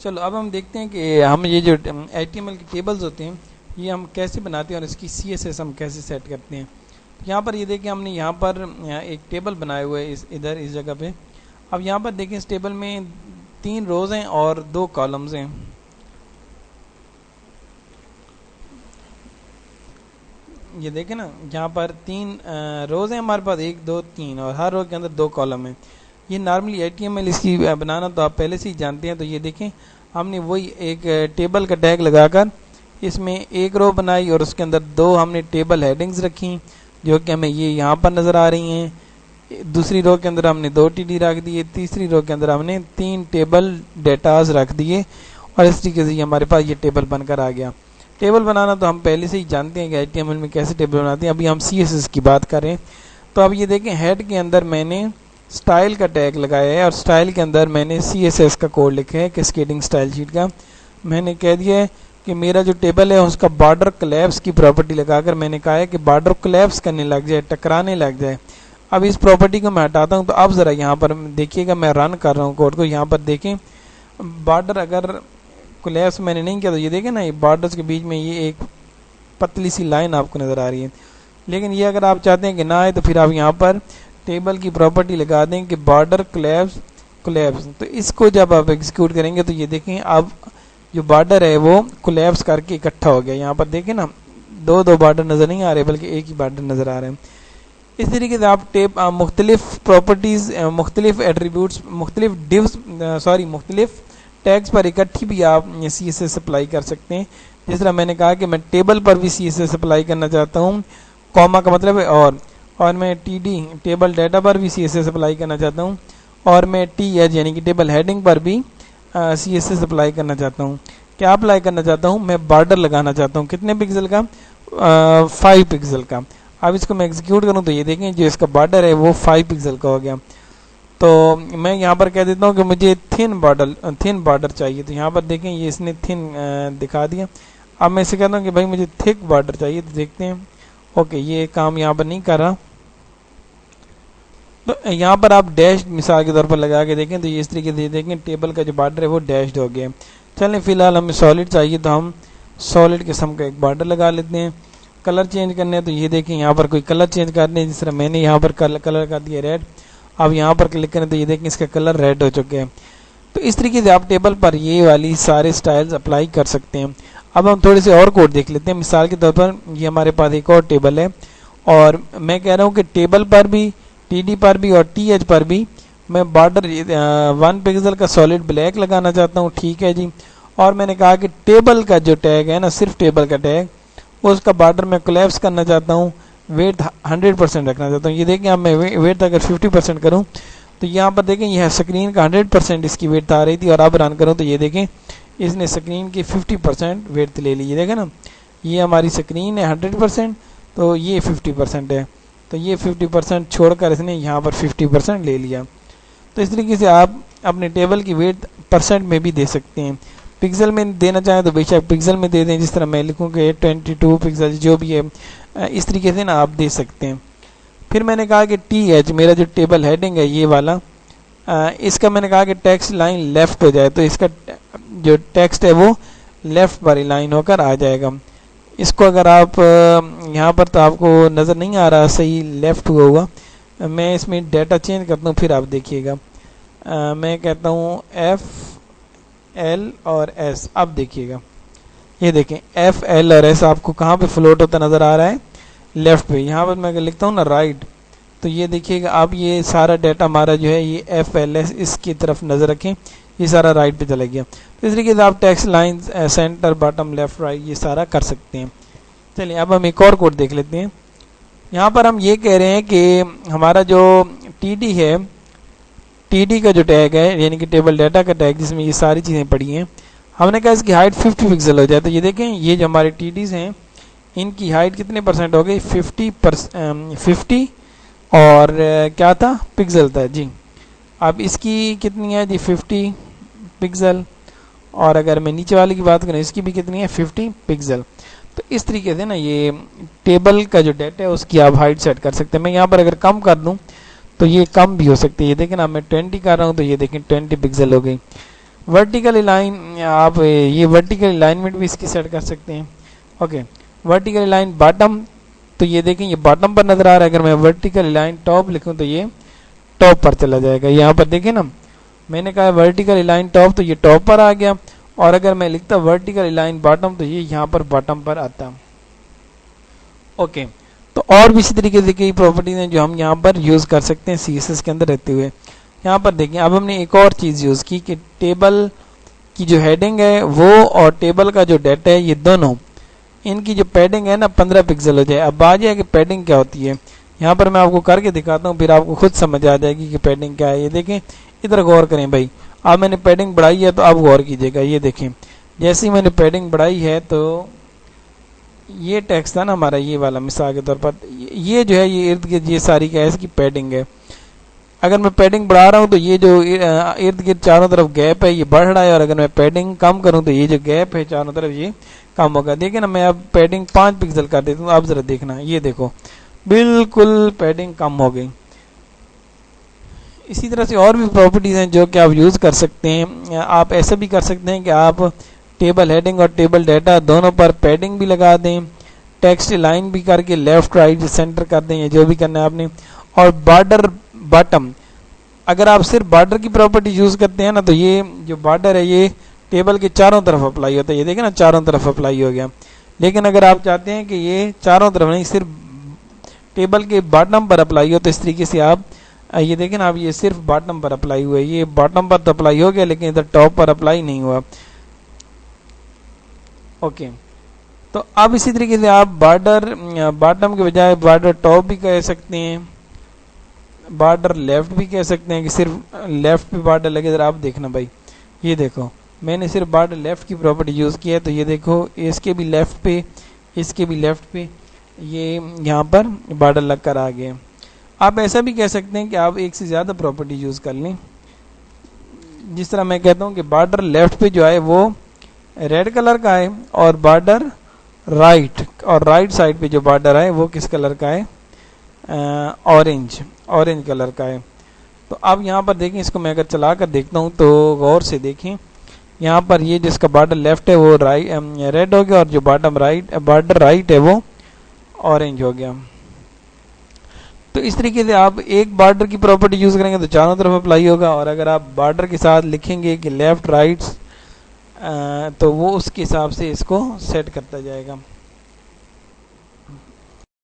चलो अब हम देखते हैं कि हम ये जो HTML की टेबल्स होते हैं ये हम कैसे बनाते हैं और इसकी CSS हम कैसे सेट करते हैं। तो यहाँ पर ये देखिए हमने यहाँ पर एक टेबल बनाए हुए है इधर इस जगह पे। अब यहाँ पर देखें इस टेबल में 3 रोज़ हैं और 2 कॉलम्स हैं। ये देखें ना, यहाँ पर 3 रोज़ हैं हमारे पास, 1 2 3, और हर रो के अंदर 2 कॉलम हैं। ये नॉर्मली HTML इसकी बनाना तो आप पहले से ही जानते हैं। तो ये देखें हमने वही एक टेबल का टैग लगाकर इसमें एक रो बनाई और उसके अंदर 2 हमने टेबल हेडिंग्स रखी जो कि हमें ये यहाँ पर नज़र आ रही हैं। दूसरी रो के अंदर हमने 2 TD रख दिए, तीसरी रो के अंदर हमने 3 टेबल डेटाज रख दिए और इस तरीके से हमारे पास ये टेबल बनकर आ गया। टेबल बनाना तो हम पहले से ही जानते हैं कि HTML में कैसे टेबल बनाते हैं। अभी हम CSS की बात करें तो अब ये देखें हेड के अंदर मैंने स्टाइल का टैग लगाया है और स्टाइल के अंदर मैंने CSS का कोड लिखा है कैस्केडिंग स्टाइल शीट का। मैंने कह दिया है कि मेरा जो टेबल है उसका बॉर्डर कोलैप्स की प्रॉपर्टी लगाकर मैंने कहा है कि बॉर्डर कोलैप्स करने लग जाए, टकराने लग जाए। अब इस प्रॉपर्टी को मैं हटाता हूँ तो अब ज़रा यहाँ पर देखिएगा, मैं रन कर रहा हूँ कोड को। यहाँ पर देखें बॉर्डर अगर कोलैप्स मैंने नहीं किया तो ये देखें ना, ये बॉर्डर्स के बीच में ये एक पतली सी लाइन आपको नज़र आ रही है। लेकिन ये अगर आप चाहते हैं कि ना आए तो फिर आप यहाँ पर टेबल की प्रॉपर्टी लगा दें कि बॉर्डर कोलैप्स। तो इसको जब आप एग्जीक्यूट करेंगे तो ये देखें अब जो बॉर्डर है वो कोलैप्स करके इकट्ठा हो गया। यहाँ पर देखें ना, 2 बॉर्डर नज़र नहीं आ रहे बल्कि एक ही बॉर्डर नज़र आ रहे हैं। इस तरीके से आप मुख्तलिफ प्रॉपर्टीज़, मुख्तलिफ एट्रीब्यूट्स, मुख्तलिफ डिव्स मुख्तलिफ टैग्स पर इकट्ठी भी आप CSS अप्लाई कर सकते हैं। जिस तरह मैंने कहा कि मैं टेबल पर भी CSS अप्लाई करना चाहता हूँ, कॉमा का मतलब है और मैं TD टेबल डाटा पर भी CSS अप्लाई करना चाहता हूँ, और मैं TH यानी कि टेबल हेडिंग पर भी CSS अप्लाई करना चाहता हूँ। क्या अप्लाई करना चाहता हूँ? मैं बॉर्डर लगाना चाहता हूँ। कितने पिक्सल का? 5 पिक्सल का। अब इसको मैं एग्जीक्यूट करूँ तो ये देखें जो इसका बॉर्डर है वो 5 पिक्सल का हो गया। तो मैं यहाँ पर कह देता हूँ कि मुझे थिन बॉर्डर चाहिए। तो यहाँ पर देखें ये इसने थिन दिखा दिया। अब मैं इसे कहता हूँ कि भाई मुझे थिक बॉर्डर चाहिए। तो देखते हैं, ओके ये काम यहाँ पर नहीं कर रहा। तो यहाँ पर आप डैश मिसाल के तौर पर लगा के देखें तो ये इस तरीके से देखें टेबल का जो बॉर्डर है वो डैश्ड हो गया। चलें फिलहाल हमें सॉलिड चाहिए तो हम सॉलिड किस्म का एक बॉर्डर लगा लेते हैं। कलर चेंज करने हैं तो ये देखें यहाँ पर कोई कलर चेंज करने हैं, जिस तरह मैंने यहाँ पर कलर कर दिया रेड। अब यहाँ पर क्लिक करें तो ये देखें इसका कलर रेड हो चुके हैं। तो इस तरीके से आप टेबल पर ये वाली सारे स्टाइल्स अप्लाई कर सकते हैं। अब हम थोड़े से और कोड देख लेते हैं। मिसाल के तौर पर ये हमारे पास एक और टेबल है और मैं कह रहा हूँ कि टेबल पर भी, TD पर भी और TH पर भी मैं बॉर्डर 1 पिक्सल का सॉलिड ब्लैक लगाना चाहता हूँ। ठीक है जी। और मैंने कहा कि टेबल का जो टैग है ना, सिर्फ टेबल का टैग, उसका बॉर्डर मैं कोलैप्स करना चाहता हूँ, वेट 100% रखना चाहता हूँ। ये देखें अब मैं वेट अगर 50% करूँ तो यहाँ पर देखें यह स्क्रीन का 100% इसकी वेट आ रही थी और अब रन करूँ तो ये देखें इसने स्क्रीन की 50% वेट ले ली। ये देखें ना, ये हमारी स्क्रीन है 100% तो ये 50% है। तो ये 50% छोड़कर इसने यहाँ पर 50% ले लिया। तो इस तरीके से आप अपने टेबल की वेट परसेंट में भी दे सकते हैं। पिक्सल में देना चाहें तो बेशक पिक्सल में दे दें, जिस तरह मैं लिखूँ कि 22 पिक्सल जो भी है, इस तरीके से ना आप दे सकते हैं। फिर मैंने कहा कि TH मेरा जो टेबल हेडिंग है ये वाला, इसका मैंने कहा कि टेक्स्ट लाइन लेफ्ट हो जाए, तो इसका जो टेक्स्ट है वो लेफ्ट पर लाइन होकर आ जाएगा। इसको अगर आप यहाँ पर तो आपको नज़र नहीं आ रहा सही लेफ्ट हुआ हुआ, मैं इसमें डाटा चेंज करता हूँ फिर आप देखिएगा। मैं कहता हूँ FL और S। अब देखिएगा, ये देखें FL और S आपको कहाँ पे फ्लोट होता नज़र आ रहा है? लेफ्ट पे। यहाँ पर मैं लिखता हूँ ना राइट, तो ये देखिएगा अब ये सारा डाटा हमारा जो है ये FLS इसकी तरफ नज़र रखें, ये सारा राइट पे चला गया। तो इस तरीके से आप text line centre bottom left right ये सारा कर सकते हैं। चलिए अब हम एक और कोड देख लेते हैं। यहाँ पर हम ये कह रहे हैं कि हमारा जो TD है, TD का जो टैग है यानी कि टेबल डाटा का टैग जिसमें ये सारी चीज़ें पड़ी हैं, हमने कहा इसकी हाइट 50 पिक्सल हो जाए। तो ये देखें ये जो हमारे TDs हैं इनकी हाइट कितने परसेंट हो गई? 50 और क्या था? पिक्सल था जी। अब इसकी कितनी है जी? 50 पिक्सल। और अगर मैं नीचे वाले की बात करूँ इसकी भी कितनी है? 50 पिक्सल। तो इस तरीके से ना ये टेबल का जो डाटा है उसकी आप हाइट सेट कर सकते हैं। मैं यहाँ पर अगर कम कर दूँ तो ये कम भी हो सकती है। ये देखें ना, मैं 20 कर रहा हूँ तो ये देखें 20 पिक्सल हो गई। वर्टिकल लाइन आप ये वर्टिकल अलाइनमेंट भी इसकी सेट कर सकते हैं। ओके, वर्टिकल लाइन बॉटम, तो ये देखें ये बॉटम पर नजर आ रहा है। अगर मैं वर्टिकल लाइन टॉप लिखूं तो ये टॉप पर चला जाएगा। यहाँ पर देखें ना, मैंने कहा वर्टिकल लाइन टॉप, तो ये टॉप पर आ गया। और अगर मैं लिखता वर्टिकल लाइन बॉटम तो ये यहाँ पर बॉटम पर आता। ओके, तो और भी इसी तरीके से कई प्रॉपर्टीज हैं जो हम यहाँ पर यूज कर सकते हैं सीएसएस के अंदर रहते हुए। यहाँ पर देखें, अब हमने एक और चीज यूज की कि टेबल की जो हेडिंग है वो और टेबल का जो डाटा है ये दोनों, इनकी जो पैडिंग है ना 15 पिक्सल हो जाए। अब बात यह है कि पैडिंग क्या होती है, यहाँ पर मैं आपको करके दिखाता हूँ, फिर आपको खुद समझ आ जाएगी कि पैडिंग क्या है। ये देखें, इधर गौर करें भाई, अब मैंने पैडिंग बढ़ाई है तो आप गौर कीजिएगा। ये देखें, जैसे ही मैंने पैडिंग बढ़ाई है तो ये टेक्स्ट था ना हमारा, ये वाला मिसाल के तौर पर, ये जो है ये इर्द गिर्द ये सारी क्या है इसकी पैडिंग है। अगर मैं पैडिंग बढ़ा रहा हूँ तो ये जो इर्द गिर्द चारों तरफ गैप है ये बढ़ रहा है, और अगर मैं पैडिंग कम करूँ तो ये जो गैप है चारों तरफ ये कम होगा। देखिए ना, मैं अब पैडिंग 5 पिक्सल कर देता हूँ, आप जरा देखना, ये देखो बिल्कुल पैडिंग कम हो गई। इसी तरह से और भी प्रॉपर्टीज हैं जो कि आप यूज कर सकते हैं। आप ऐसा भी कर सकते हैं कि आप टेबल हेडिंग और टेबल डाटा दोनों पर पैडिंग भी लगा दें, टेक्स्ट लाइन भी करके लेफ्ट राइट सेंटर कर दें, जो भी करना है आपने। और बॉर्डर बॉटम, अगर आप सिर्फ बॉर्डर की प्रॉपर्टी यूज करते हैं ना तो ये जो बॉर्डर है ये टेबल के चारों तरफ अप्लाई होता है। ये देखें ना, चारों तरफ अप्लाई हो गया। लेकिन अगर आप चाहते हैं कि ये चारों तरफ नहीं, सिर्फ टेबल के बॉटम पर अप्लाई हो, तो इस तरीके से आप ये देखें ना, अब ये सिर्फ बॉटम पर अप्लाई हुआ है। ये बॉटम पर तो अप्लाई हो गया लेकिन इधर टॉप पर अप्लाई नहीं हुआ। ओके, तो अब इसी तरीके से आप बॉर्डर बॉटम के बजाय बॉर्डर टॉप भी कह सकते हैं, बॉर्डर लेफ्ट भी कह सकते हैं कि सिर्फ लेफ्ट पे बॉर्डर लगे। जरा आप देखना भाई, ये देखो मैंने सिर्फ बॉर्डर लेफ्ट की प्रॉपर्टी यूज की है, तो ये देखो इसके भी लेफ्ट पे, इसके भी लेफ्ट पे ये यहाँ पर बॉर्डर लग कर आ गए। आप ऐसा भी कह सकते हैं कि आप एक से ज्यादा प्रॉपर्टी यूज कर लें। जिस तरह मैं कहता हूँ कि बॉर्डर लेफ्ट पे जो है वो रेड कलर का है, और बॉर्डर राइट साइड पे जो बॉर्डर है वो किस कलर का है, ऑरेंज कलर का है। तो अब यहाँ पर देखें, इसको मैं अगर चला कर देखता हूँ तो गौर से देखें, यहाँ पर ये जिसका बॉर्डर लेफ्ट है वो रेड हो गया, और जो बॉर्डर राइट है वो ऑरेंज हो गया। तो इस तरीके से आप एक बॉर्डर की प्रॉपर्टी यूज करेंगे तो चारों तरफ अप्लाई होगा, और अगर आप बॉर्डर के साथ लिखेंगे कि लेफ्ट राइट तो वो उसके हिसाब से इसको सेट करता जाएगा।